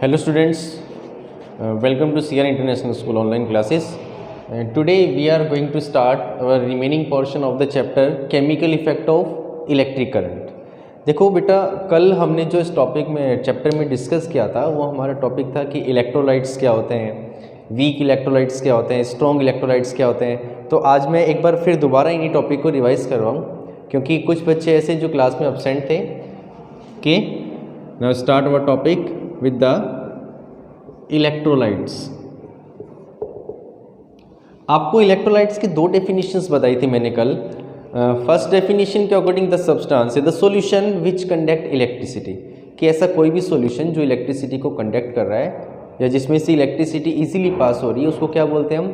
Hello students, welcome to CR International School online classes. Today we are going to start our remaining portion of the chapter Chemical Effect of Electric Current. देखो बेटा, कल हमने जो इस topic में chapter में discuss किया था वो हमारा टॉपिक था कि इलेक्ट्रोलाइट्स क्या होते हैं, वीक इलेक्ट्रोलाइट्स क्या होते हैं, स्ट्रॉन्ग इलेक्ट्रोलाइट्स क्या होते हैं। तो आज मैं एक बार फिर दोबारा इन्हीं टॉपिक को रिवाइज कर रहा हूँ क्योंकि कुछ बच्चे ऐसे जो क्लास में एब्सेंट थे। कि now start our topic with the electrolytes. आपको इलेक्ट्रोलाइट्स की दो डेफिनेशंस बताई थी मैंने कल। फर्स्ट डेफिनेशन के according the substance is the solution which conduct electricity, कि ऐसा कोई भी सॉल्यूशन जो इलेक्ट्रिसिटी को कंडक्ट कर रहा है या जिसमें से इलेक्ट्रिसिटी इजीली पास हो रही है उसको क्या बोलते हैं हम,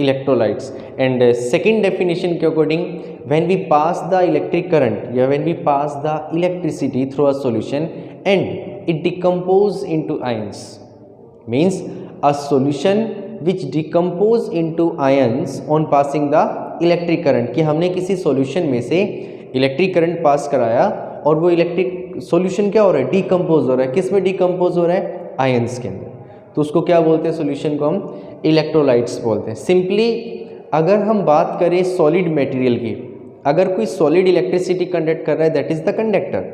इलेक्ट्रोलाइट्स। एंड सेकेंड डेफिनेशन के according when we pass the electric current या when we pass the electricity through a solution and it decompose into ions, means a solution which decompose into ions on passing the electric current, कि हमने किसी solution में से electric current pass कराया और वो electric solution क्या हो रहा है, डिकम्पोज हो रहा है। किस में डिकम्पोज हो रहा है, आयंस के अंदर। तो उसको क्या बोलते हैं, सॉल्यूशन को हम इलेक्ट्रोलाइट्स बोलते हैं। सिंपली अगर हम बात करें सॉलिड मटेरियल की, अगर कोई सॉलिड इलेक्ट्रिसिटी कंडक्ट कर रहा है दैट इज द कंडक्टर,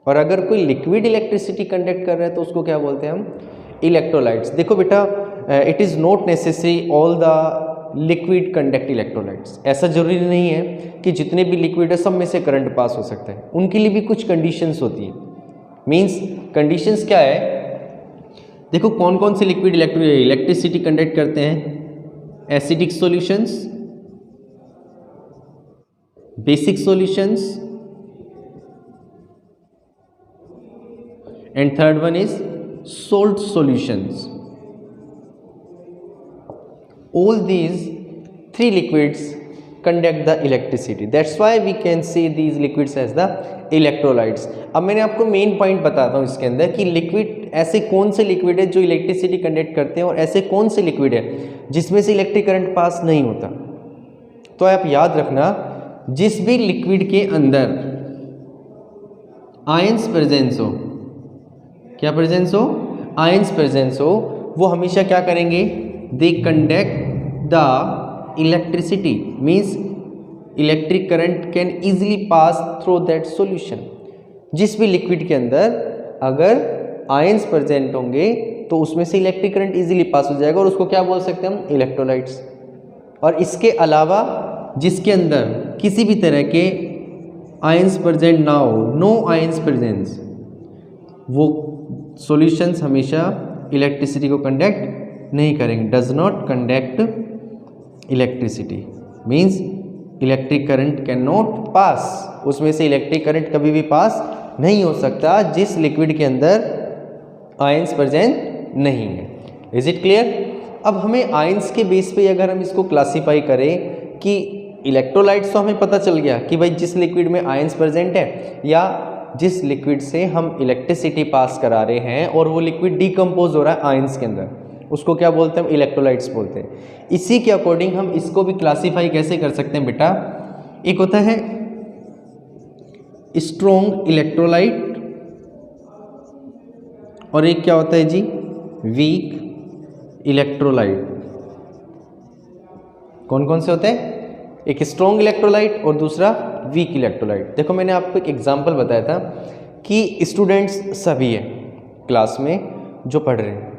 और अगर कोई लिक्विड इलेक्ट्रिसिटी कंडक्ट कर रहा है तो उसको क्या बोलते हैं हम, इलेक्ट्रोलाइट्स। देखो बेटा, it is not necessary all the liquid conduct electrolytes. ऐसा जरूरी नहीं है कि जितने भी लिक्विड है सब में से करंट पास हो सकता है, उनके लिए भी कुछ कंडीशंस होती हैं। मींस कंडीशंस क्या है, देखो कौन कौन से लिक्विड इलेक्ट्रिसिटी कंडक्ट करते हैं, acidic solutions, basic solutions, and third one is salt solutions. All these three liquids conduct the electricity. That's why we can see these liquids as the electrolytes. अब मैंने आपको मेन पॉइंट बताता हूँ इसके अंदर कि लिक्विड, ऐसे कौन से लिक्विड है जो इलेक्ट्रिसिटी कंडक्ट करते हैं और ऐसे कौन से लिक्विड है जिसमें से इलेक्ट्रिक करंट पास नहीं होता। तो आप याद रखना, जिस भी लिक्विड के अंदर आयंस प्रेजेंस हो, क्या प्रेजेंस हो, आयंस प्रेजेंस हो, वो हमेशा क्या करेंगे, they conduct the electricity, means electric current can easily pass through that solution. जिस भी लिक्विड के अंदर अगर आयंस प्रेजेंट होंगे तो उसमें से इलेक्ट्रिक करंट इजीली पास हो जाएगा और उसको क्या बोल सकते हैं हम, इलेक्ट्रोलाइट्स। और इसके अलावा जिसके अंदर किसी भी तरह के आयंस प्रेजेंट ना हो, नो आयंस प्रेजेंस, वो सॉल्यूशंस हमेशा इलेक्ट्रिसिटी को कंडक्ट नहीं करेंगे, does not conduct electricity, means electric current can not pass, उसमें से इलेक्ट्रिक करंट कभी भी पास नहीं हो सकता जिस लिक्विड के अंदर आयंस प्रेजेंट नहीं है। Is it clear. अब हमें आयंस के बेस पे अगर हम इसको क्लासीफाई करें कि इलेक्ट्रोलाइट्स, तो हमें पता चल गया कि भाई जिस लिक्विड में आयंस प्रेजेंट है या जिस लिक्विड से हम इलेक्ट्रिसिटी पास करा रहे हैं और वो लिक्विड डिकम्पोज हो रहा है आयंस के अंदर, उसको क्या बोलते हैं, हम इलेक्ट्रोलाइट्स बोलते हैं। इसी के अकॉर्डिंग हम इसको भी क्लासीफाई कैसे कर सकते हैं बेटा, एक होता है स्ट्रॉन्ग इलेक्ट्रोलाइट और एक क्या होता है जी, वीक इलेक्ट्रोलाइट। कौन कौन से होते हैं, एक स्ट्रॉन्ग इलेक्ट्रोलाइट और दूसरा वीक इलेक्ट्रोलाइट। देखो मैंने आपको एक एग्जांपल बताया था कि स्टूडेंट्स सभी है क्लास में जो पढ़ रहे हैं,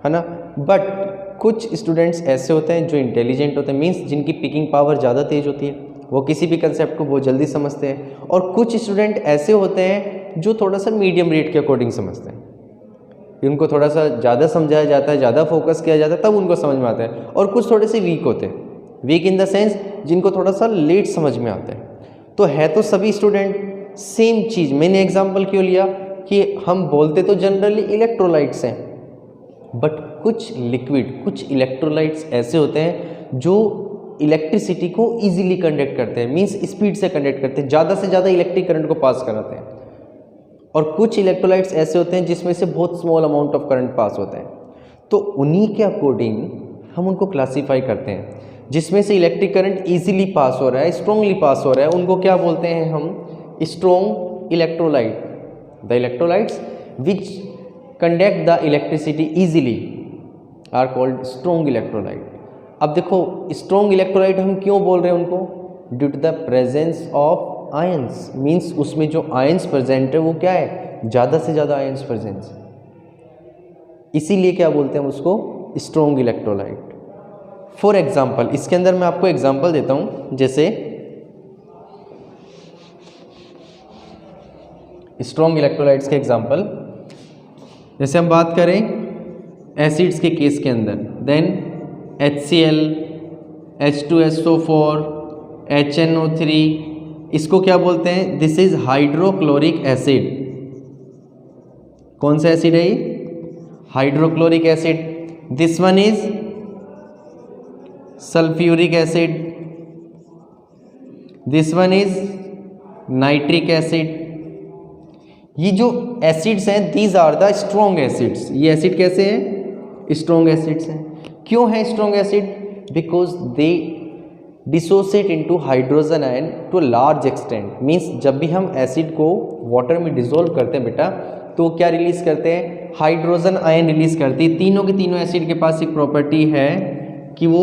है ना, बट कुछ स्टूडेंट्स ऐसे होते हैं जो इंटेलिजेंट होते हैं, मींस जिनकी पिकिंग पावर ज़्यादा तेज होती है, वो किसी भी कंसेप्ट को बहुत जल्दी समझते हैं। और कुछ स्टूडेंट ऐसे होते हैं जो थोड़ा सा मीडियम रेट के अकॉर्डिंग समझते हैं, उनको थोड़ा सा ज़्यादा समझाया जाता है, ज़्यादा फोकस किया जाता है तब उनको समझ में आता है। और कुछ थोड़े से वीक होते हैं, वीक इन द सेंस जिनको थोड़ा सा लेट समझ में आता है। तो है तो सभी स्टूडेंट सेम चीज़। मैंने एग्जांपल क्यों लिया कि हम बोलते तो जनरली इलेक्ट्रोलाइट्स हैं, बट कुछ लिक्विड, कुछ इलेक्ट्रोलाइट्स ऐसे होते हैं जो इलेक्ट्रिसिटी को इजीली कंडक्ट करते हैं, मींस स्पीड से कंडक्ट करते हैं, ज़्यादा से ज़्यादा इलेक्ट्रिक करंट को पास कराते हैं। और कुछ इलेक्ट्रोलाइट्स ऐसे होते हैं जिसमें से बहुत small amount of current pass होता है। तो उन्हीं के अकॉर्डिंग हम उनको क्लासीफाई करते हैं। जिसमें से इलेक्ट्रिक करंट इजीली पास हो रहा है, स्ट्रॉन्गली पास हो रहा है, उनको क्या बोलते हैं हम, strong electrolyte. The electrolytes which conduct the electricity easily are called strong electrolyte. अब देखो स्ट्रॉन्ग इलेक्ट्रोलाइट हम क्यों बोल रहे हैं उनको, due to the presence of ions, means उसमें जो आयंस प्रेजेंट है वो क्या है, ज़्यादा से ज़्यादा आयंस प्रेजेंस, इसीलिए क्या बोलते हैं उसको, स्ट्रॉन्ग इलेक्ट्रोलाइट। फॉर एग्जाम्पल इसके अंदर मैं आपको एग्जाम्पल देता हूँ, जैसे स्ट्रॉन्ग इलेक्ट्रोलाइट्स के एग्जाम्पल, जैसे हम बात करें एसिड्स के केस के अंदर, देन HCl, H2SO4, HNO3, इसको क्या बोलते हैं, दिस इज हाइड्रोक्लोरिक एसिड। कौन सा एसिड है ये, hydrochloric acid. This one is sulphuric acid, this one is nitric acid. ये जो एसिड्स हैं these are the strong acids. ये एसिड कैसे हैं, स्ट्रॉन्ग एसिड्स हैं। क्यों हैं strong acid, because they dissociate into hydrogen ion to large extent. Means जब भी हम एसिड को वाटर में डिसॉल्व करते हैं बेटा, तो क्या रिलीज करते हैं, हाइड्रोजन आयन रिलीज करती है। तीनों के तीनों एसिड के पास एक प्रॉपर्टी है कि वो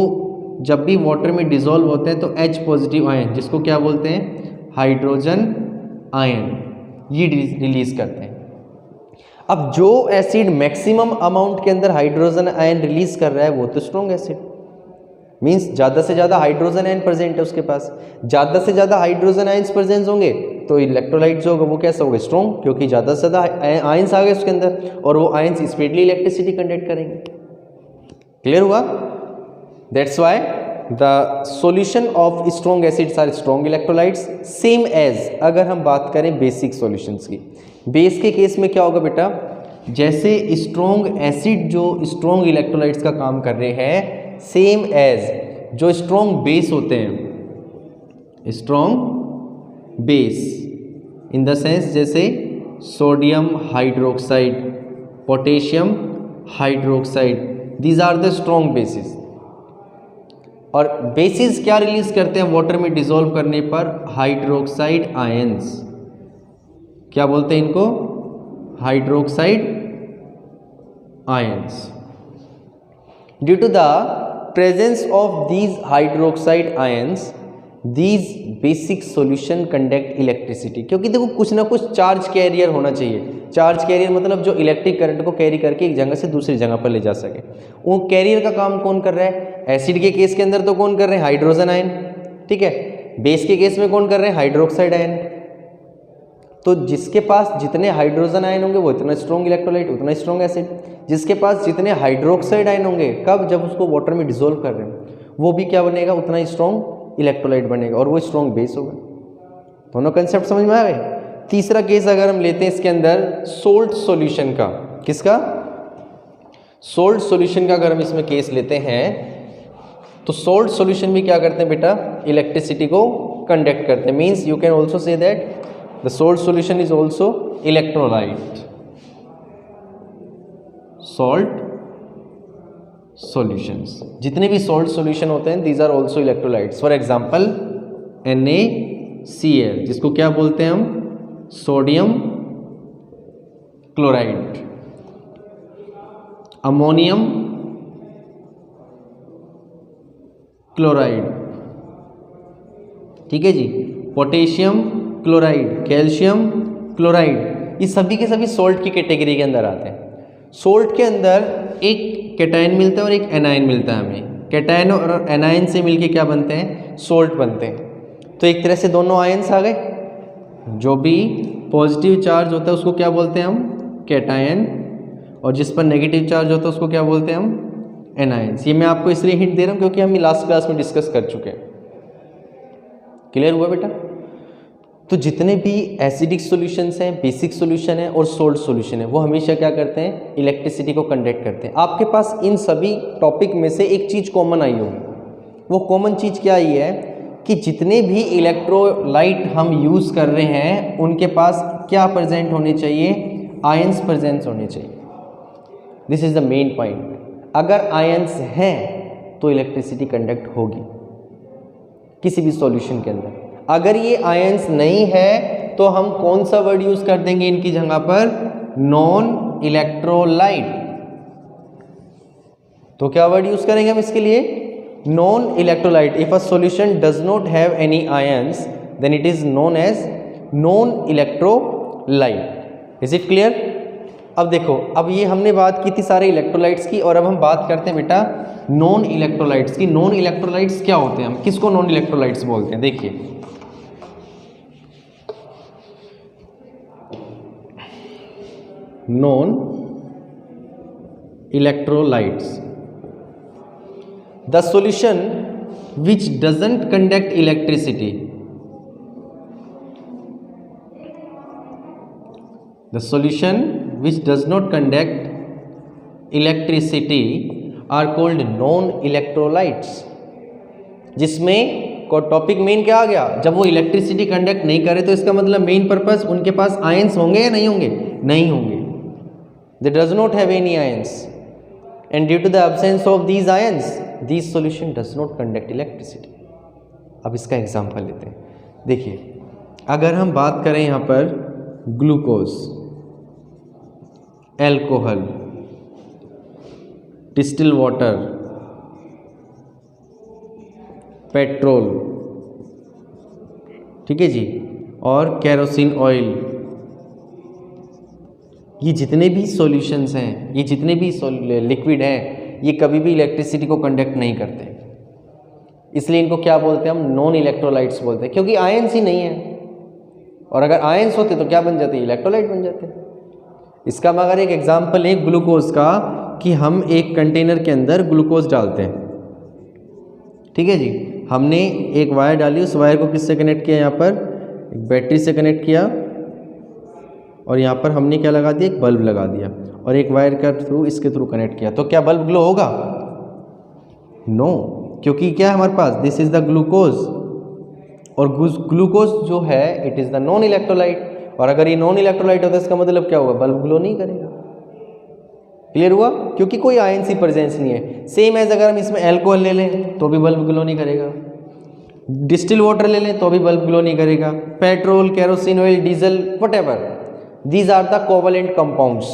जब भी वाटर में डिसॉल्व होते हैं तो H पॉजिटिव आयन, जिसको क्या बोलते हैं, हाइड्रोजन आयन, ये रिलीज करते हैं। अब जो एसिड मैक्सिमम अमाउंट के अंदर हाइड्रोजन आयन रिलीज कर रहा है वो तो स्ट्रॉन्ग एसिड, मीन्स ज़्यादा से ज़्यादा हाइड्रोजन आयन प्रेजेंट है उसके पास। ज़्यादा से ज़्यादा हाइड्रोजन आयन्स प्रेजेंट होंगे तो इलेक्ट्रोलाइट जो होगा वो कैसा होगा, स्ट्रॉन्ग, क्योंकि ज़्यादा से ज़्यादा आयन्स आ गए उसके अंदर और वो आयन्स स्पीडली इलेक्ट्रिसिटी कंडक्ट करेंगे। क्लियर हुआ, that's why the solution of strong acids are strong electrolytes. Same as अगर हम बात करें बेसिक सॉल्यूशंस की, बेस के केस में क्या होगा बेटा, जैसे स्ट्रॉन्ग एसिड जो स्ट्रॉन्ग इलेक्ट्रोलाइट्स का काम कर रहे हैं, सेम एज जो स्ट्रॉन्ग बेस होते हैं, strong base in the sense जैसे sodium hydroxide, potassium hydroxide, these are the strong basis. और बेसिस क्या रिलीज करते हैं वाटर में डिसॉल्व करने पर, हाइड्रोक्साइड आयंस। क्या बोलते हैं इनको, hydroxide ions. Due to the presence of these hydroxide ions, these basic solution conduct electricity. क्योंकि देखो कुछ ना कुछ चार्ज कैरियर होना चाहिए। चार्ज कैरियर मतलब जो इलेक्ट्रिक करंट को कैरी करके एक जगह से दूसरी जगह पर ले जा सके। वो कैरियर का काम कौन कर रहा है, एसिड के केस के अंदर तो कौन कर रहे हैं, हाइड्रोजन आयन, ठीक है। बेस के केस में कौन कर रहे हैं, हाइड्रोक्साइड आयन। तो जिसके पास जितने हाइड्रोजन आयन होंगे वो इतना स्ट्रॉन्ग इलेक्ट्रोलाइट, उतना स्ट्रॉन्ग एसिड। जिसके पास जितने हाइड्रोक्साइड आयन होंगे, कब, जब उसको वाटर में डिसॉल्व कर रहे हैं, वो भी क्या बनेगा, उतना स्ट्रॉन्ग इलेक्ट्रोलाइट बनेगा और वो स्ट्रॉन्ग बेस होगा। दोनों कंसेप्ट समझ में आ गए। तीसरा केस अगर हम लेते हैं इसके अंदर सोल्ट सॉल्यूशन का, किसका, सोल्ट सॉल्यूशन का अगर हम इसमें केस लेते हैं तो सोल्ट सॉल्यूशन भी क्या करते हैं बेटा, इलेक्ट्रिसिटी को कंडक्ट करते हैं। Means you can also say that the salt solution is also electrolyte. Salt solutions, जितने भी सॉल्ट सॉल्यूशन होते हैं these are also electrolytes. For example NaCl, जिसको क्या बोलते हैं हम, सोडियम क्लोराइड, अमोनियम क्लोराइड, ठीक है जी, पोटेशियम क्लोराइड, कैल्शियम क्लोराइड, ये सभी के सभी सोल्ट की कैटेगरी के अंदर आते हैं। सोल्ट के अंदर एक कैटायन मिलता है और एक एनायन मिलता है हमें। कैटायन और एनायन से मिलके क्या बनते हैं, सोल्ट बनते हैं। तो एक तरह से दोनों आयंस आ गए। जो भी पॉजिटिव चार्ज होता है उसको क्या बोलते हैं हम, कैटायन, और जिस पर नेगेटिव चार्ज होता है उसको क्या बोलते हैं हम, एनायंस। ये मैं आपको इसलिए हिंट दे रहा हूँ क्योंकि हम लास्ट क्लास में डिस्कस कर चुके हैं। क्लियर हुआ बेटा। तो जितने भी एसिडिक सॉल्यूशंस हैं, बेसिक सॉल्यूशन है और सोल्ट सॉल्यूशन है, वो हमेशा क्या करते हैं, इलेक्ट्रिसिटी को कंडक्ट करते हैं। आपके पास इन सभी टॉपिक में से एक चीज़ कॉमन आई होगी। वो कॉमन चीज़ क्या आई है कि जितने भी इलेक्ट्रोलाइट हम यूज़ कर रहे हैं उनके पास क्या प्रेजेंट होने चाहिए, आयंस प्रेजेंट होने चाहिए। This is the main point. अगर आयंस हैं तो इलेक्ट्रिसिटी कंडक्ट होगी किसी भी सॉल्यूशन के अंदर। अगर ये आयंस नहीं है तो हम कौन सा वर्ड यूज़ कर देंगे इनकी जगह पर, नॉन इलेक्ट्रोलाइट। तो क्या वर्ड यूज करेंगे हम इसके लिए? Non electrolyte. If a solution does not have any ions then it is known as non electrolyte. Is it clear? अब देखो, अब ये हमने बात की थी सारे इलेक्ट्रोलाइट्स की, और अब हम बात करते हैं बेटा नॉन इलेक्ट्रोलाइट्स की। नॉन इलेक्ट्रोलाइट्स क्या होते हैं, हम किसको नॉन इलेक्ट्रोलाइट्स बोलते हैं? देखिए, non electrolytes, the solution which doesn't conduct electricity, the solution which does not conduct electricity are called non electrolytes। जिसमें को टॉपिक मेन क्या आ गया, जब वो इलेक्ट्रिसिटी कंडक्ट नहीं करे तो इसका मतलब मेन पर्पस उनके पास आयंस होंगे या नहीं होंगे? नहीं होंगे। They does not have any ions and due to the absence of these ions this solution does not conduct electricity। अब इसका एग्जांपल लेते हैं। देखिए, अगर हम बात करें यहाँ पर glucose, alcohol, distil water, petrol, ठीक है जी, और केरोसिन ऑयल, ये जितने भी सॉल्यूशंस हैं, ये जितने भी लिक्विड हैं, ये कभी भी इलेक्ट्रिसिटी को कंडक्ट नहीं करते, इसलिए इनको क्या बोलते हैं हम? नॉन इलेक्ट्रोलाइट्स बोलते हैं, क्योंकि आयंस ही नहीं है। और अगर आयंस होते तो क्या बन जाते? इलेक्ट्रोलाइट बन जाते। इसका मैं अगर एक एग्जांपल है ग्लूकोज का, कि हम एक कंटेनर के अंदर ग्लूकोज डालते हैं, ठीक है जी, हमने एक वायर डाली, उस वायर को किससे कनेक्ट किया? यहाँ पर एक बैटरी से कनेक्ट किया, और यहाँ पर हमने क्या लगा दिया? एक बल्ब लगा दिया, और एक वायर का थ्रू इसके थ्रू कनेक्ट किया, तो क्या बल्ब ग्लो होगा? नो, क्योंकि क्या है हमारे पास? दिस इज द ग्लूकोज, और ग्लूकोज जो है it is the non electrolyte, और अगर ये नॉन इलेक्ट्रोलाइट होता है इसका मतलब क्या होगा? बल्ब ग्लो नहीं करेगा। क्लियर हुआ? क्योंकि कोई आयन सी प्रेजेंस नहीं है। सेम एज अगर हम इसमें एल्कोहल ले लें तो भी बल्ब ग्लो नहीं करेगा, डिस्टिल वाटर ले लें तो भी बल्ब ग्लो नहीं करेगा, petrol, kerosene oil, diesel, whatever, these are the covalent compounds.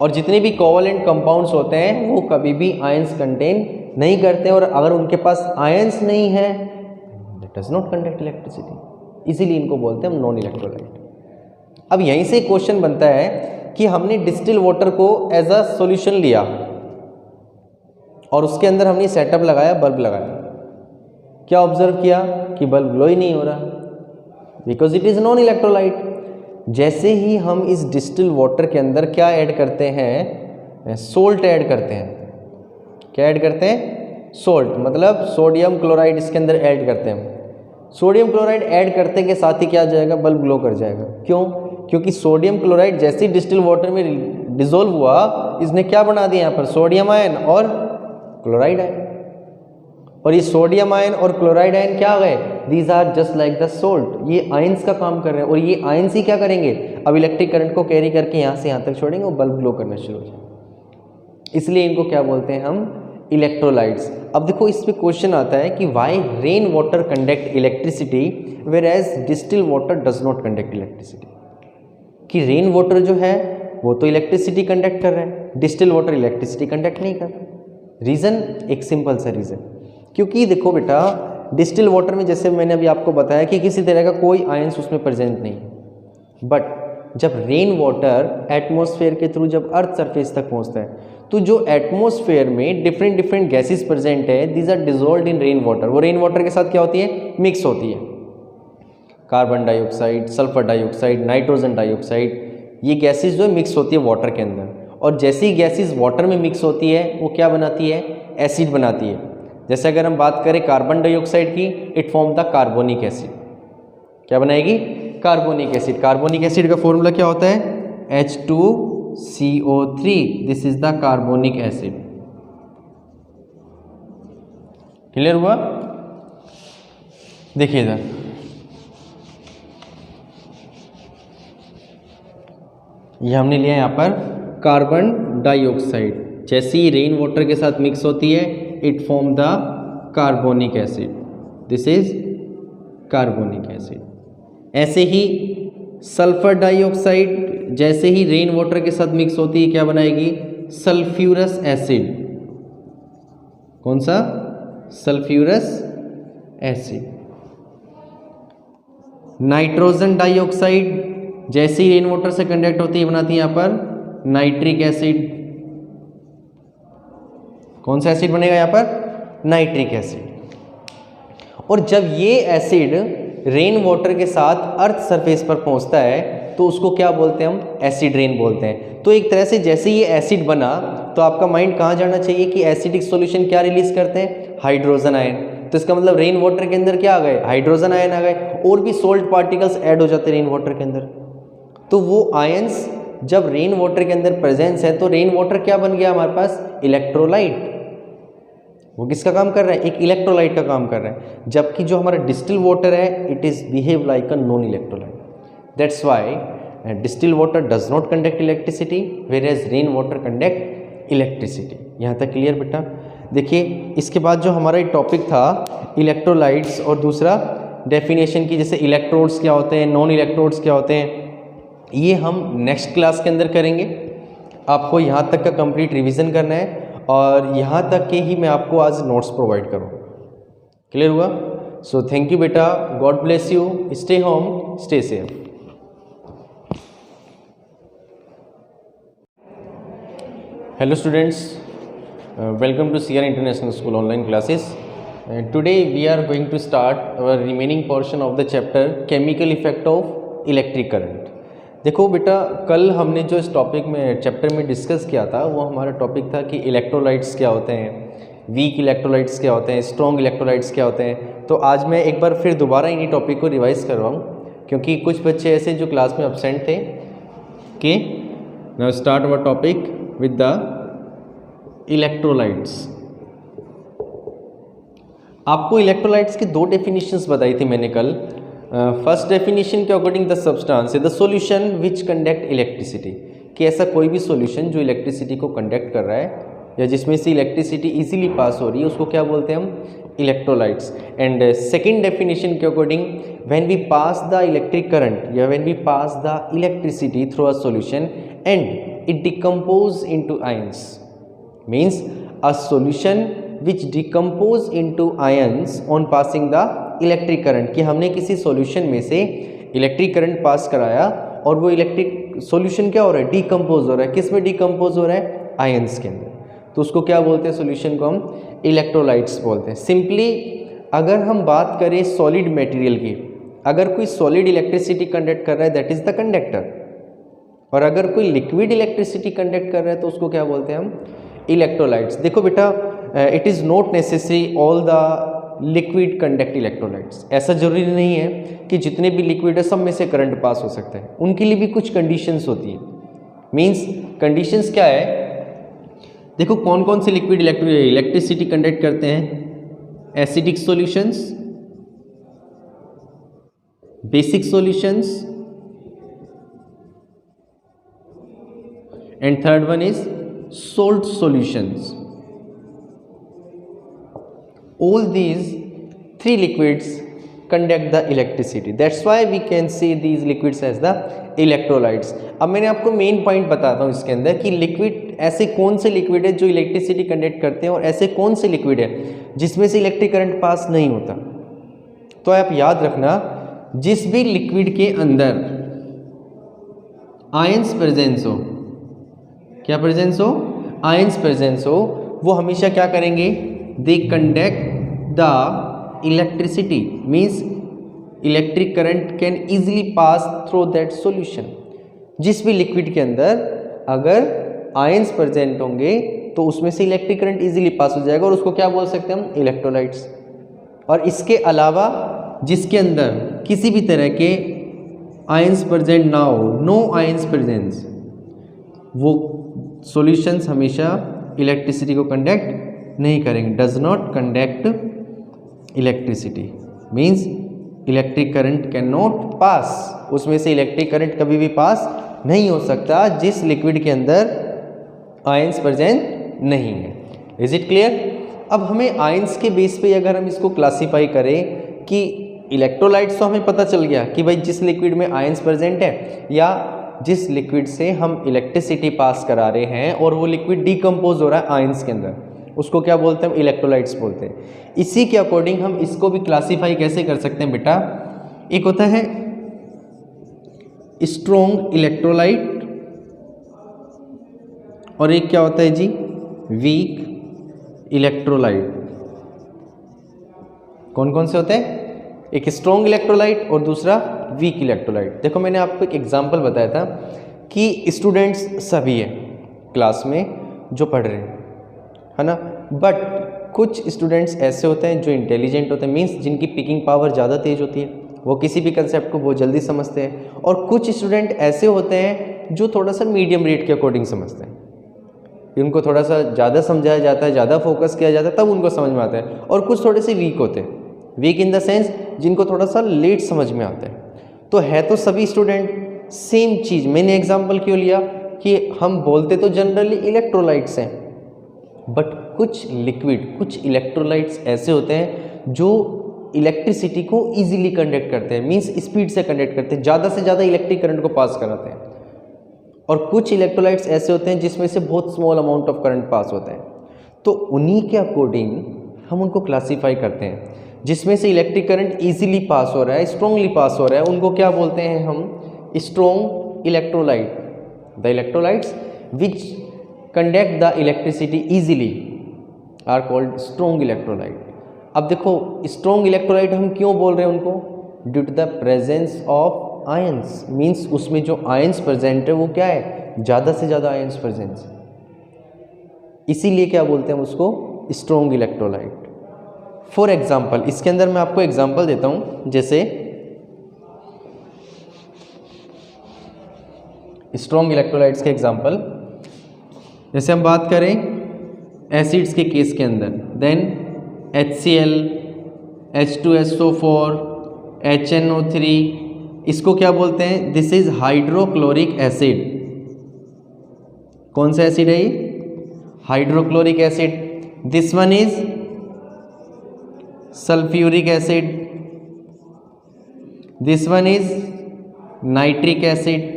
और जितने भी कोवलेंट कंपाउंड्स होते हैं वो कभी भी आयंस कंटेन नहीं करते, और अगर उनके पास आयंस नहीं है that does not conduct electricity, इसीलिए इनको बोलते हैं हम नॉन इलेक्ट्रोलाइट। अब यहीं से क्वेश्चन बनता है कि हमने डिस्टिल वाटर को एज अ सॉल्यूशन लिया और उसके अंदर हमने सेटअप लगाया, बल्ब लगाया, क्या ऑब्जर्व किया कि बल्ब ग्लो ही नहीं हो रहा, because it is non electrolyte. जैसे ही हम इस डिस्टिल वाटर के अंदर क्या ऐड करते हैं? सोल्ट ऐड करते हैं। क्या ऐड करते हैं? सोल्ट, मतलब सोडियम क्लोराइड इसके अंदर ऐड करते हैं। सोडियम क्लोराइड ऐड करते के साथ ही क्या आ जाएगा? बल्ब ग्लो कर जाएगा। क्यों? क्योंकि सोडियम क्लोराइड जैसे ही डिस्टिल वाटर में डिसॉल्व हुआ, इसने क्या बना दिया यहाँ पर? सोडियम आयन और क्लोराइड आयन। और ये सोडियम आयन और क्लोराइड आयन क्या आ गए? These are just like the salt, ये आयंस का काम कर रहे हैं, और ये आयंस ही क्या करेंगे? अब इलेक्ट्रिक करंट को कैरी करके यहाँ से यहाँ तक छोड़ेंगे और बल्ब ग्लो करना शुरू हो जाएगा। इसलिए इनको क्या बोलते हैं हम? इलेक्ट्रोलाइट्स। अब देखो इस पे क्वेश्चन आता है कि why rain water conduct electricity whereas distil water does not conduct electricity. कि रेन वाटर जो है वो तो इलेक्ट्रिसिटी कंडक्ट कर रहा है, डिस्टिल वाटर इलेक्ट्रिसिटी कंडक्ट नहीं कर रहा। रीज़न एक सिंपल सा रीज़न, क्योंकि देखो बेटा डिस्टिल वाटर में जैसे मैंने अभी आपको बताया कि किसी तरह का कोई आयंस उसमें प्रेजेंट नहीं है, बट जब रेन वाटर एटमॉस्फेयर के थ्रू जब अर्थ सरफेस तक पहुंचता है तो जो एटमॉस्फेयर में डिफरेंट डिफरेंट गैसेस प्रेजेंट है, these are dissolved in rain water. वो रेन वाटर के साथ क्या होती है? मिक्स होती है। Carbon dioxide, sulphur dioxide, nitrogen dioxide, ये गैसेस जो है मिक्स होती है वाटर के अंदर, और जैसी गैसेस वाटर में मिक्स होती है वो क्या बनाती है? एसिड बनाती है। जैसे अगर हम बात करें कार्बन डाइऑक्साइड की, it form the carbonic acid. क्या बनाएगी? Carbonic acid. कार्बोनिक एसिड का फॉर्मूला क्या होता है? H2CO3, this is the carbonic acid. Clear हुआ? देखिए इधर, ये हमने लिया यहाँ पर कार्बन डाइऑक्साइड, जैसे ही रेन वाटर के साथ मिक्स होती है it form the carbonic acid, this is carbonic acid. ऐसे ही सल्फर डाइऑक्साइड जैसे ही रेन वाटर के साथ मिक्स होती है क्या बनाएगी? Sulphurous acid. कौन सा? Sulphurous acid. नाइट्रोजन डाइऑक्साइड जैसे ही रेन वाटर से कंडक्ट होती है बनाती है यहाँ पर नाइट्रिक एसिड। कौन सा एसिड बनेगा यहाँ पर? Nitric acid. और जब ये एसिड रेन वाटर के साथ अर्थ सरफेस पर पहुंचता है तो उसको क्या बोलते हैं हम? एसिड रेन बोलते हैं। तो एक तरह से जैसे ये एसिड बना तो आपका माइंड कहाँ जाना चाहिए कि एसिडिक सॉल्यूशन क्या रिलीज करते हैं? Hydrogen ion. तो इसका मतलब रेन वाटर के अंदर क्या आ गए? हाइड्रोजन आयन आ गए। और भी सोल्ट पार्टिकल्स ऐड हो जाते हैं रेन वाटर के अंदर। तो वो आयंस जब रेन वाटर के अंदर प्रेजेंस है तो रेन वाटर क्या बन गया हमारे पास? इलेक्ट्रोलाइट। वो किसका काम कर रहा है? एक इलेक्ट्रोलाइट का काम कर रहा है। जबकि जो हमारा डिस्टिल वाटर है it is behave like a non electrolyte. That's why distil water does not conduct electricity whereas rain water conduct electricity. यहाँ तक क्लियर बेटा? देखिए इसके बाद जो हमारा टॉपिक था इलेक्ट्रोलाइट्स और दूसरा डेफिनेशन की, जैसे इलेक्ट्रोड्स क्या होते हैं, नॉन इलेक्ट्रोड्स क्या होते हैं, ये हम नेक्स्ट क्लास के अंदर करेंगे। आपको यहाँ तक का कंप्लीट रिवीजन करना है और यहाँ तक के ही मैं आपको आज नोट्स प्रोवाइड करूँगा। क्लियर हुआ? सो थैंक यू बेटा, God bless you, stay home, stay safe. Hello students, welcome to CR International School online classes. Today we are going to start our remaining portion of the chapter chemical effect of electric current. देखो बेटा, कल हमने जो इस topic में chapter में discuss किया था वो हमारा टॉपिक था कि इलेक्ट्रोलाइट्स क्या होते हैं, वीक इलेक्ट्रोलाइट्स क्या होते हैं, स्ट्रॉन्ग इलेक्ट्रोलाइट्स क्या होते हैं। तो आज मैं एक बार फिर दोबारा इन्हीं टॉपिक को रिवाइज कर रहा हूँ क्योंकि कुछ बच्चे ऐसे जो क्लास में एब्सेंट थे। कि now start our topic with the electrolytes. आपको इलेक्ट्रोलाइट्स की दो डेफिनेशंस बताई थी मैंने कल। फर्स्ट डेफिनेशन के according the substance is the solution which conduct electricity, कि ऐसा कोई भी सॉल्यूशन जो इलेक्ट्रिसिटी को कंडक्ट कर रहा है या जिसमें से इलेक्ट्रिसिटी इजीली पास हो रही है उसको क्या बोलते हैं हम? इलेक्ट्रोलाइट्स। एंड सेकेंड डेफिनेशन के according when we pass the electric current या when we pass the electricity through a solution and it decompose into ions, means a solution which decompose into ions on passing the electric current। कि हमने किसी solution में से electric current pass कराया और वो electric solution क्या हो रहा है? डिकम्पोज हो रहा है। किस में डिकम्पोज हो रहा है? आयंस के अंदर। तो उसको क्या बोलते हैं? सॉल्यूशन को हम इलेक्ट्रोलाइट्स बोलते हैं। सिंपली अगर हम बात करें सॉलिड मटेरियल की, अगर कोई सॉलिड इलेक्ट्रिसिटी कंडक्ट कर रहा है दैट इज द कंडक्टर, और अगर कोई लिक्विड इलेक्ट्रिसिटी कंडक्ट कर रहा है तो उसको क्या बोलते हैं हम? इलेक्ट्रोलाइट्स। देखो बेटा, it is not necessary all the liquid conduct electrolytes. ऐसा जरूरी नहीं है कि जितने भी लिक्विड है सब में से करंट पास हो सकता है, उनके लिए भी कुछ कंडीशंस होती हैं। मींस कंडीशंस क्या है? देखो कौन कौन से लिक्विड इलेक्ट्रिसिटी कंडक्ट करते हैं? Acidic solutions, basic solutions, and third one is salt solutions. All these three liquids conduct the electricity. That's why we can see these liquids as the electrolytes. अब मैंने आपको मेन पॉइंट बताता हूँ इसके अंदर कि लिक्विड, ऐसे कौन से लिक्विड है जो इलेक्ट्रिसिटी कंडक्ट करते हैं और ऐसे कौन से लिक्विड है जिसमें से इलेक्ट्रिक करंट पास नहीं होता। तो आप याद रखना, जिस भी लिक्विड के अंदर आयंस प्रेजेंस हो, क्या प्रेजेंस हो? आयंस प्रेजेंस हो, वो हमेशा क्या करेंगे? They conduct the electricity, means electric current can easily pass through that solution. जिस भी लिक्विड के अंदर अगर आयंस प्रेजेंट होंगे तो उसमें से इलेक्ट्रिक करंट इजीली पास हो जाएगा और उसको क्या बोल सकते हैं हम? इलेक्ट्रोलाइट्स। और इसके अलावा जिसके अंदर किसी भी तरह के आयंस प्रेजेंट ना हो, नो आयंस प्रेजेंस, वो सॉल्यूशंस हमेशा इलेक्ट्रिसिटी को कंडक्ट नहीं करेंगे। Does not conduct electricity means electric current can not pass, उसमें से इलेक्ट्रिक करंट कभी भी पास नहीं हो सकता जिस लिक्विड के अंदर आयंस प्रेजेंट नहीं है। Is it clear? अब हमें आयंस के बेस पे अगर हम इसको क्लासीफाई करें कि इलेक्ट्रोलाइट्स, तो हमें पता चल गया कि भाई जिस लिक्विड में आयंस प्रेजेंट है या जिस लिक्विड से हम इलेक्ट्रिसिटी पास करा रहे हैं और वो लिक्विड डिकम्पोज हो रहा है आयंस के अंदर, उसको क्या बोलते हैं? हम इलेक्ट्रोलाइट्स बोलते हैं। इसी के अकॉर्डिंग हम इसको भी क्लासीफाई कैसे कर सकते हैं बेटा? एक होता है स्ट्रॉन्ग इलेक्ट्रोलाइट और एक क्या होता है जी? Weak electrolyte. कौन कौन से होते हैं? एक स्ट्रॉन्ग इलेक्ट्रोलाइट और दूसरा वीक इलेक्ट्रोलाइट। देखो मैंने आपको एक एग्जांपल बताया था कि स्टूडेंट्स सभी हैं क्लास में जो पढ़ रहे हैं, है ना, बट कुछ स्टूडेंट्स ऐसे होते हैं जो इंटेलिजेंट होते हैं, मीन्स जिनकी पिकिंग पावर ज़्यादा तेज होती है, वो किसी भी कंसेप्ट को बहुत जल्दी समझते हैं। और कुछ स्टूडेंट ऐसे होते हैं जो थोड़ा सा मीडियम रेट के अकॉर्डिंग समझते हैं, उनको थोड़ा सा ज़्यादा समझाया जाता है, ज़्यादा फोकस किया जाता है, तब उनको समझ में आता है। और कुछ थोड़े से वीक होते हैं, वीक इन द सेंस जिनको थोड़ा सा लेट समझ में आता है। तो है तो सभी स्टूडेंट सेम चीज़। मैंने एग्जांपल क्यों लिया कि हम बोलते तो जनरली इलेक्ट्रोलाइट्स हैं, बट कुछ लिक्विड, कुछ इलेक्ट्रोलाइट्स ऐसे होते हैं जो इलेक्ट्रिसिटी को इजीली कंडक्ट करते हैं, मींस स्पीड से कंडक्ट करते हैं, ज़्यादा से ज़्यादा इलेक्ट्रिक करंट को पास कराते हैं। और कुछ इलेक्ट्रोलाइट्स ऐसे होते हैं जिसमें से बहुत small amount of current pass होता है। तो उन्हीं के अकॉर्डिंग हम उनको क्लासीफाई करते हैं। जिसमें से इलेक्ट्रिक करंट इजीली पास हो रहा है, स्ट्रॉन्गली पास हो रहा है, उनको क्या बोलते हैं हम? Strong electrolyte. The electrolytes which conduct the electricity easily are called strong electrolyte. अब देखो स्ट्रॉन्ग इलेक्ट्रोलाइट हम क्यों बोल रहे हैं उनको? Due to the presence of ions, means उसमें जो आयंस प्रेजेंट है वो क्या है? ज़्यादा से ज़्यादा आयंस प्रेजेंस, इसीलिए क्या बोलते हैं उसको? Strong electrolyte. फॉर एग्जाम्पल, इसके अंदर मैं आपको एग्जाम्पल देता हूँ, जैसे स्ट्रॉन्ग इलेक्ट्रोलाइट्स के एग्जाम्पल, जैसे हम बात करें एसिड्स के केस के अंदर, देन HCl, H2SO4, HNO3, इसको क्या बोलते हैं? This is hydrochloric acid. कौन सा एसिड है ये? Hydrochloric acid. This one is sulphuric acid, this one is nitric acid.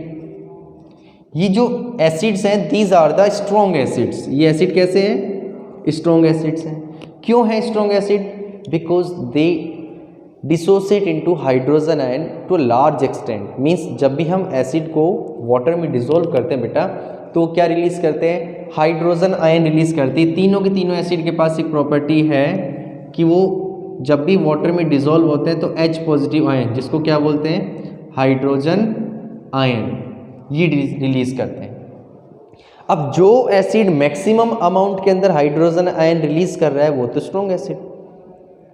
ये जो एसिड्स हैं these are the strong acids. ये एसिड कैसे हैं? स्ट्रॉन्ग एसिड्स हैं। क्यों है strong acid? Because they dissociate into hydrogen ion to large extent. Means जब भी हम एसिड को वाटर में डिसॉल्व करते हैं बेटा, तो क्या रिलीज करते हैं? हाइड्रोजन आयन रिलीज करती है। तीनों के तीनों एसिड के पास एक प्रॉपर्टी है कि वो जब भी वाटर में डिसॉल्व होते हैं तो H पॉजिटिव आयन, जिसको क्या बोलते हैं? हाइड्रोजन आयन, ये रिलीज करते हैं। अब जो एसिड मैक्सिमम अमाउंट के अंदर हाइड्रोजन आयन रिलीज कर रहा है वो तो स्ट्रॉन्ग एसिड,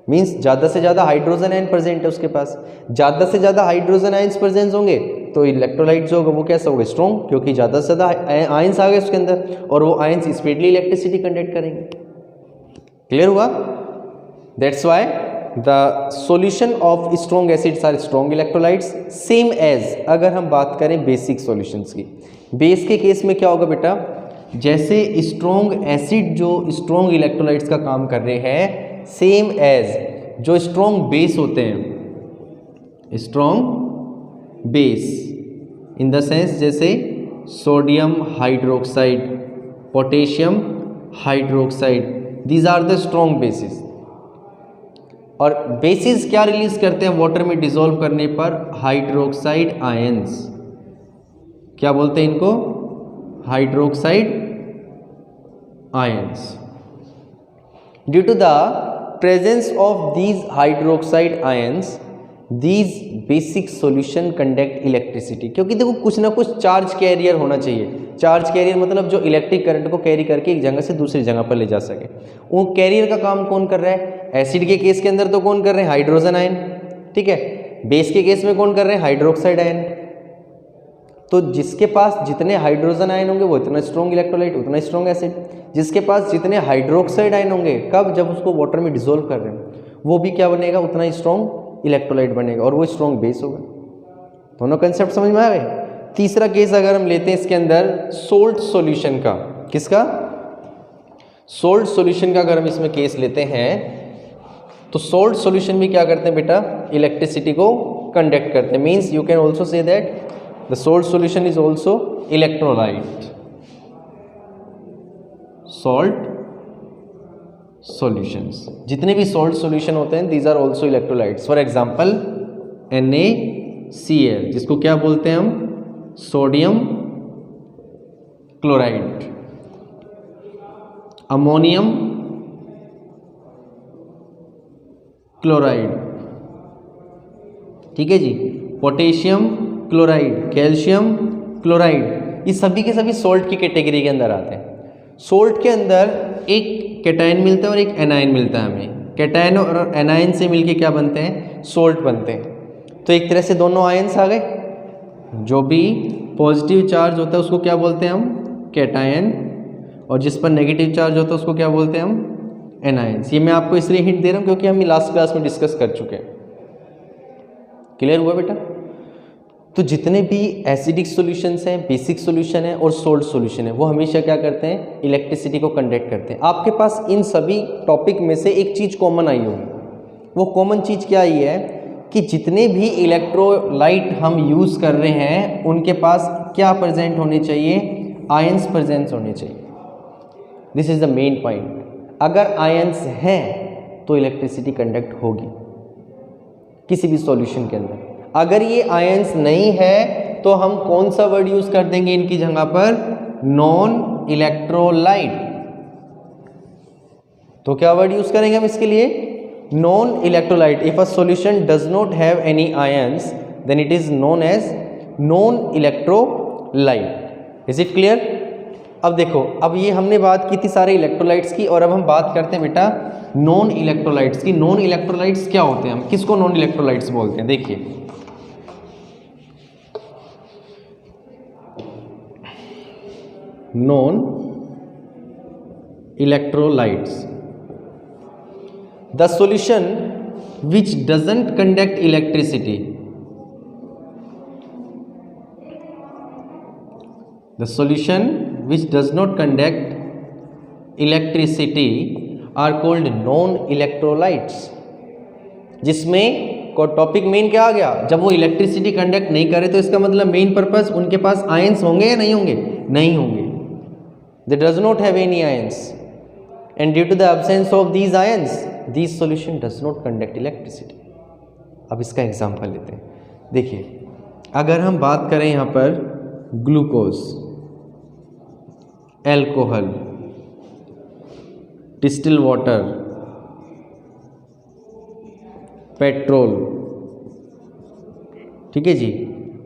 मीन्स ज़्यादा से ज़्यादा हाइड्रोजन आयन प्रेजेंट है उसके पास। ज़्यादा से ज़्यादा हाइड्रोजन आयंस प्रेजेंट होंगे तो इलेक्ट्रोलाइट जो होगा वो कैसा होगा? स्ट्रॉन्ग, क्योंकि ज़्यादा से ज़्यादा आयंस आ गए उसके अंदर और वो आयंस स्पीडली इलेक्ट्रिसिटी कंडक्ट करेंगे। क्लियर हुआ? That's why the solution of strong acids are strong electrolytes. Same as अगर हम बात करें बेसिक सॉल्यूशंस की, बेस के केस में क्या होगा बेटा? जैसे स्ट्रॉन्ग एसिड जो स्ट्रॉन्ग इलेक्ट्रोलाइट्स का काम कर रहे हैं, सेम एज जो स्ट्रॉन्ग बेस होते हैं, strong base in the sense जैसे sodium hydroxide, potassium hydroxide, these are the strong basis. और बेसिस क्या रिलीज करते हैं वाटर में डिसॉल्व करने पर? Hydroxide ions. क्या बोलते हैं इनको? Hydroxide ions. Due to the presence of these hydroxide ions, these basic solution conduct electricity. क्योंकि देखो कुछ ना कुछ चार्ज कैरियर होना चाहिए। चार्ज कैरियर मतलब जो इलेक्ट्रिक करंट को कैरी करके एक जगह से दूसरी जगह पर ले जा सके। वो कैरियर का काम कौन कर रहा है? एसिड के केस के अंदर तो कौन कर रहे हैं? हाइड्रोजन आयन, ठीक है। बेस के केस में कौन कर रहे हैं? Hydroxide ion. तो जिसके पास जितने हाइड्रोजन आयन होंगे वो इतना स्ट्रॉन्ग इलेक्ट्रोलाइट, उतना स्ट्रॉन्ग एसिड। जिसके पास जितने हाइड्रोक्साइड आयन होंगे, कब? जब उसको वाटर में डिसॉल्व कर रहे हैं, वो भी क्या बनेगा? उतना स्ट्रॉन्ग इलेक्ट्रोलाइट बनेगा और वो स्ट्रॉन्ग बेस होगा। दोनों कंसेप्ट समझ में आ गए? तीसरा केस अगर हम लेते हैं इसके अंदर सोल्ट सॉल्यूशन का, किसका? सोल्ट सॉल्यूशन का अगर हम इसमें केस लेते हैं तो सोल्ट सॉल्यूशन भी क्या करते हैं बेटा? इलेक्ट्रिसिटी को कंडक्ट करते हैं। Means you can also say that the salt solution is also electrolyte, salt solutions, जितने भी सॉल्ट सॉल्यूशन होते हैं these are also electrolytes. For example NaCl, जिसको क्या बोलते हैं हम, सोडियम क्लोराइड, अमोनियम क्लोराइड, ठीक है जी, पोटेशियम क्लोराइड, कैल्शियम क्लोराइड, ये सभी के सभी सॉल्ट की कैटेगरी के अंदर आते हैं। सॉल्ट के अंदर एक कैटायन मिलता है और एक एनायन मिलता है हमें। कैटायन और एनायन से मिलके क्या बनते हैं, सॉल्ट बनते हैं। तो एक तरह से दोनों आयंस आ गए। जो भी पॉजिटिव चार्ज होता है उसको क्या बोलते हैं हम, कैटायन, और जिस पर नेगेटिव चार्ज होता है उसको क्या बोलते हैं हम, एनायंस। ये मैं आपको इसलिए हिंट दे रहा हूँ क्योंकि हम लास्ट क्लास में डिस्कस कर चुके हैं। क्लियर हुआ बेटा? तो जितने भी एसिडिक सॉल्यूशंस हैं, बेसिक सॉल्यूशन है और सोल्ट सॉल्यूशन है, वो हमेशा क्या करते हैं, इलेक्ट्रिसिटी को कंडक्ट करते हैं। आपके पास इन सभी टॉपिक में से एक चीज़ कॉमन आई होगी। वो कॉमन चीज़ क्या आई है कि जितने भी इलेक्ट्रोलाइट हम यूज़ कर रहे हैं उनके पास क्या प्रेजेंट होने चाहिए, आयंस प्रेजेंस होने चाहिए। This is the main point. अगर आयंस हैं तो इलेक्ट्रिसिटी कंडक्ट होगी किसी भी सॉल्यूशन के अंदर। अगर ये आयंस नहीं है तो हम कौन सा वर्ड यूज कर देंगे इनकी जगह पर, नॉन इलेक्ट्रोलाइट। तो क्या वर्ड यूज करेंगे हम इसके लिए, non electrolyte. If a solution does not have any ions then it is known as non electrolyte. Is it clear? अब देखो, अब ये हमने बात की थी सारे इलेक्ट्रोलाइट्स की, और अब हम बात करते हैं बेटा नॉन इलेक्ट्रोलाइट्स की। नॉन इलेक्ट्रोलाइट्स क्या होते हैं, हम किसको नॉन इलेक्ट्रोलाइट्स बोलते हैं? देखिए, non electrolytes, the solution which doesn't conduct electricity, the solution which does not conduct electricity are called non electrolytes। जिसमें को टॉपिक मेन क्या आ गया, जब वो इलेक्ट्रिसिटी कंडक्ट नहीं करे तो इसका मतलब मेन पर्पस उनके पास आयंस होंगे या नहीं होंगे, नहीं होंगे। They does not have any ions and due to the absence of these ions this solution does not conduct electricity. अब इसका एग्जांपल लेते हैं। देखिए, अगर हम बात करें यहाँ पर glucose, alcohol, distil water, petrol, ठीक है जी,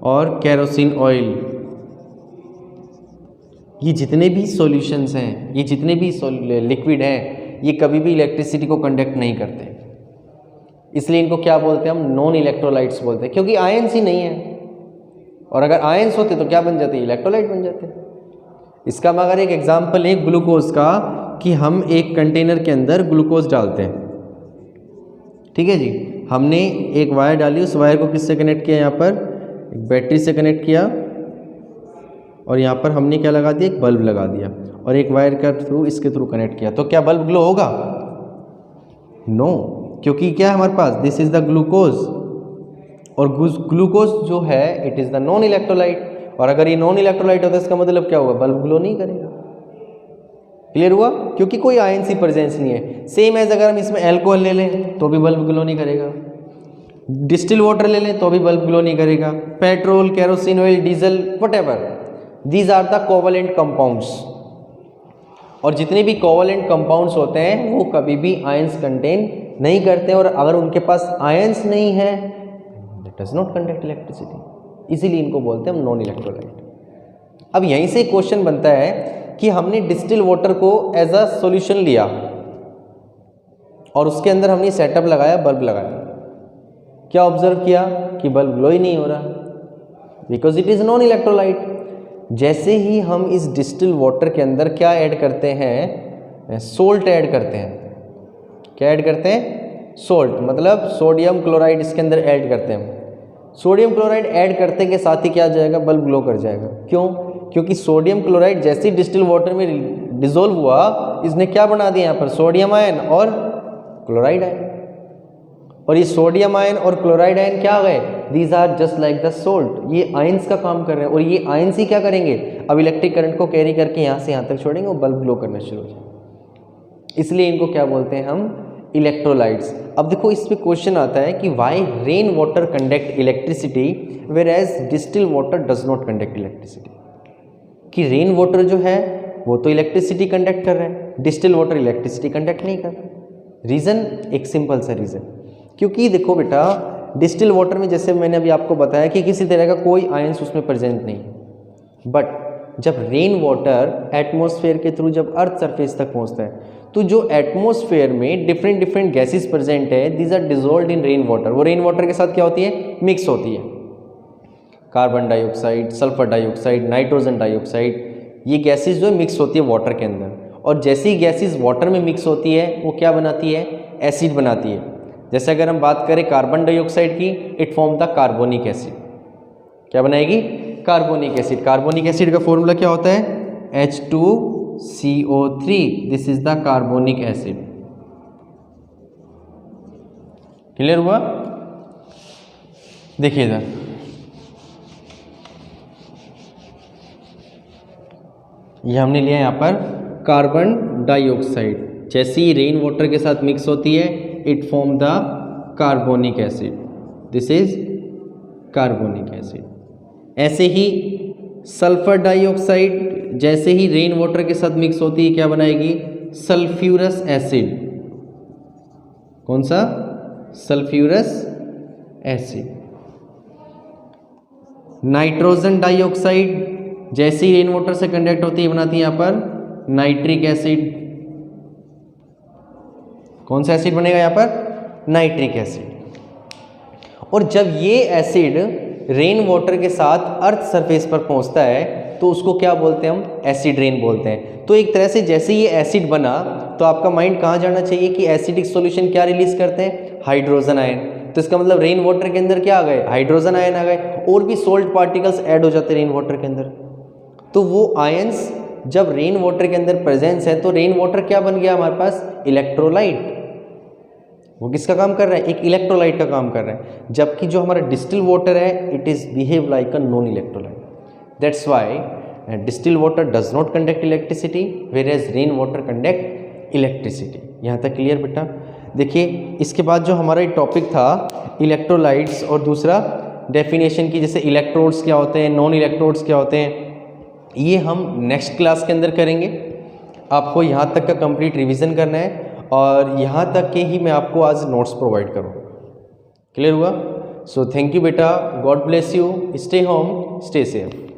और केरोसिन ऑयल, ये जितने भी सॉल्यूशंस हैं, ये जितने भी लिक्विड हैं, ये कभी भी इलेक्ट्रिसिटी को कंडक्ट नहीं करते। इसलिए इनको क्या बोलते हैं हम, नॉन इलेक्ट्रोलाइट्स बोलते हैं, क्योंकि आयंस ही नहीं है। और अगर आयंस होते तो क्या बन जाते, इलेक्ट्रोलाइट बन जाते। इसका अगर एक एग्जांपल है ग्लूकोज का, कि हम एक कंटेनर के अंदर ग्लूकोज डालते हैं, ठीक है जी, हमने एक वायर डाली, उस वायर को किससे कनेक्ट किया, यहाँ पर एक बैटरी से कनेक्ट किया, और यहाँ पर हमने क्या लगा दिया, एक बल्ब लगा दिया, और एक वायर का थ्रू इसके थ्रू कनेक्ट किया। तो क्या बल्ब ग्लो होगा? नो, क्योंकि क्या है हमारे पास, दिस इज द ग्लूकोज, और ग्लूकोज जो है it is the non electrolyte. और अगर ये नॉन इलेक्ट्रोलाइट होता है इसका मतलब क्या होगा, बल्ब ग्लो नहीं करेगा। क्लियर हुआ? क्योंकि कोई आयन सी प्रेजेंस नहीं है। सेम एज अगर हम इसमें एल्कोहल ले लें तो भी बल्ब ग्लो नहीं करेगा, डिस्टिल वाटर ले लें तो भी बल्ब ग्लो नहीं करेगा, petrol, kerosene oil, diesel, whatever, these are the covalent compounds. और जितने भी कोवलेंट कंपाउंड्स होते हैं वो कभी भी आयंस कंटेन नहीं करते, और अगर उनके पास आयंस नहीं है डज नॉट कंडक्ट इलेक्ट्रिसिटी, इसीलिए इनको बोलते हैं हम नॉन इलेक्ट्रोलाइट। अब यहीं से क्वेश्चन बनता है कि हमने डिस्टिल वाटर को एज अ सॉल्यूशन लिया और उसके अंदर हमने सेटअप लगाया, बल्ब लगाया, क्या ऑब्जर्व किया कि बल्ब ग्लो ही नहीं हो रहा, because it is non electrolyte. जैसे ही हम इस डिस्टिल वाटर के अंदर क्या ऐड करते हैं, सोल्ट ऐड करते हैं, क्या ऐड करते हैं, सोल्ट, मतलब सोडियम क्लोराइड इसके अंदर ऐड करते हैं। सोडियम क्लोराइड ऐड करते के साथ ही क्या आ जाएगा, बल्ब ग्लो कर जाएगा। क्यों? क्योंकि सोडियम क्लोराइड जैसे ही डिस्टिल वाटर में डिसॉल्व हुआ, इसने क्या बना दिया यहाँ पर, सोडियम आयन और क्लोराइड आयन, और ये सोडियम आयन और क्लोराइड आयन क्या गए, these are just like the salt, ये आयंस का काम कर रहे हैं और ये आयंस ही क्या करेंगे, अब इलेक्ट्रिक करंट को कैरी करके यहाँ से यहाँ तक छोड़ेंगे और बल्ब ग्लो करना शुरू हो जाए, इसलिए इनको क्या बोलते हैं हम, इलेक्ट्रोलाइट्स। अब देखो इस पे क्वेश्चन आता है कि why rain water conduct electricity whereas distil water does not conduct electricity, कि रेन वाटर जो है वो तो इलेक्ट्रिसिटी कंडक्ट कर रहा है, डिस्टिल वाटर इलेक्ट्रिसिटी कंडक्ट नहीं कर रहा। रीज़न एक सिंपल सा रीज़न, क्योंकि देखो बेटा डिस्टिल वाटर में जैसे मैंने अभी आपको बताया कि किसी तरह का कोई आयंस उसमें प्रेजेंट नहीं है, बट जब रेन वाटर एटमॉस्फेयर के थ्रू जब अर्थ सरफेस तक पहुंचता है तो जो एटमॉस्फेयर में डिफरेंट डिफरेंट गैसेस प्रेजेंट है, these are dissolved in rain water, वो रेन वाटर के साथ क्या होती है, मिक्स होती है। Carbon dioxide, sulphur dioxide, nitrogen dioxide, ये गैसेस जो है मिक्स होती है वाटर के अंदर, और जैसी गैसेस वाटर में मिक्स होती है वो क्या बनाती है, एसिड बनाती है। जैसे अगर हम बात करें कार्बन डाइऑक्साइड की, it form the carbonic acid, क्या बनाएगी, कार्बोनिक एसिड। कार्बोनिक एसिड का फॉर्मूला क्या होता है, H2CO3, this is the carbonic acid. Clear हुआ, देखिए इधर ये हमने लिया यहाँ पर कार्बन डाइऑक्साइड, जैसे ही रेन वाटर के साथ मिक्स होती है it form the carbonic acid, this is carbonic acid. ऐसे ही सल्फर डाइऑक्साइड जैसे ही रेन वाटर के साथ मिक्स होती है क्या बनाएगी, सल्फ्यूरस एसिड, कौन सा, सल्फ्यूरस एसिड। नाइट्रोजन डाइऑक्साइड जैसे ही रेन वाटर से कंडक्ट होती है बनाती है यहाँ पर नाइट्रिक एसिड, कौन सा एसिड बनेगा यहाँ पर, नाइट्रिक एसिड। और जब ये एसिड रेन वाटर के साथ अर्थ सरफेस पर पहुंचता है तो उसको क्या बोलते हैं हम, एसिड रेन बोलते हैं। तो एक तरह से जैसे ये एसिड बना तो आपका माइंड कहाँ जाना चाहिए कि एसिडिक सॉल्यूशन क्या रिलीज करते हैं, हाइड्रोजन आयन। तो इसका मतलब रेन वाटर के अंदर क्या आ गए, हाइड्रोजन आयन आ गए, और भी सोल्ट पार्टिकल्स ऐड हो जाते हैं रेन वाटर के अंदर। तो वो आयंस जब रेन वाटर के अंदर प्रेजेंस है तो रेन वाटर क्या बन गया हमारे पास, इलेक्ट्रोलाइट। वो किसका काम कर रहा है, एक इलेक्ट्रोलाइट का काम कर रहा है। जबकि जो हमारा डिस्टिल वाटर है it is behave like a non electrolyte, that's why distil water does not conduct electricity whereas rain water conduct electricity. यहाँ तक क्लियर बेटा। देखिए इसके बाद जो हमारा टॉपिक था इलेक्ट्रोलाइट्स और दूसरा डेफिनेशन की, जैसे इलेक्ट्रोड्स क्या होते हैं, नॉन इलेक्ट्रोड्स क्या होते हैं, ये हम नेक्स्ट क्लास के अंदर करेंगे। आपको यहाँ तक का कंप्लीट रिवीजन करना है और यहाँ तक के ही मैं आपको आज नोट्स प्रोवाइड करूँगा। क्लियर हुआ? सो थैंक यू बेटा, God bless you, stay home, stay safe.